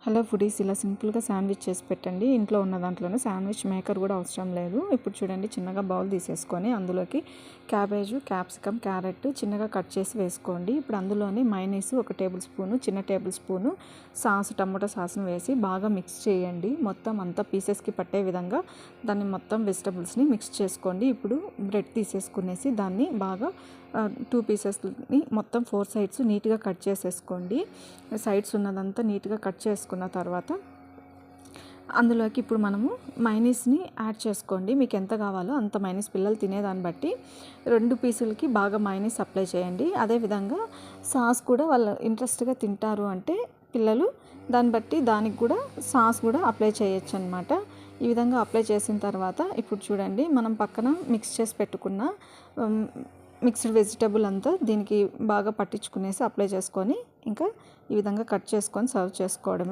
Hello foodies, ఇలా సింపుల్గా sandwich చేసి పెట్టండి. ఇంట్లో ఉన్న దాంట్లోనే శాండ్విచ్ మేకర్ కూడా అవసరం లేదు. ఇప్పుడు చూడండి, చిన్నగా బౌల్ తీసేసుకొని అందులోకి క్యాబేజు, క్యాప్సికమ్, క్యారెట్ చిన్నగా కట్ చేసి వేసుకోండి. ఇప్పుడు అందులోని మైనీస్ 1 టేబుల్ స్పూను, చిన్న టేబుల్ స్పూను సాస్, టమాటో సాస్ను వేసి బాగా మిక్స్ చేయండి. మొత్తం అంతా పీసెస్కి పట్టే విధంగా దాన్ని మొత్తం వెజిటబుల్స్ని మిక్స్ చేసుకోండి. ఇప్పుడు బ్రెడ్ తీసేసుకునేసి దాన్ని బాగా 2 పీసెస్ని మొత్తం 4 సైడ్స్ నీట్గా కట్ చేసేసుకోండి. సైడ్స్ ఉన్నదంతా నీట్గా కట్ చేసుకున్న తర్వాత అందులోకి ఇప్పుడు మనము మైనీస్ని యాడ్ చేసుకోండి. మీకు ఎంత కావాలో అంత మైనీస్, పిల్లలు తినేదాన్ని బట్టి 2 పీసులకి బాగా మైనీస్ అప్లై చేయండి. అదేవిధంగా సాస్ కూడా వాళ్ళు ఇంట్రెస్ట్గా తింటారు అంటే పిల్లలు, దాన్ని బట్టి దానికి కూడా సాస్ కూడా అప్లై చేయొచ్చు అనమాట. ఈ విధంగా అప్లై చేసిన తర్వాత ఇప్పుడు చూడండి, మనం పక్కన మిక్స్ చేసి పెట్టుకున్న మిక్స్డ్ వెజిటబుల్ అంతా దీనికి బాగా పట్టించుకునేసి అప్లై చేసుకొని ఇంకా ఈ విధంగా కట్ చేసుకొని సర్వ్ చేసుకోవడమే.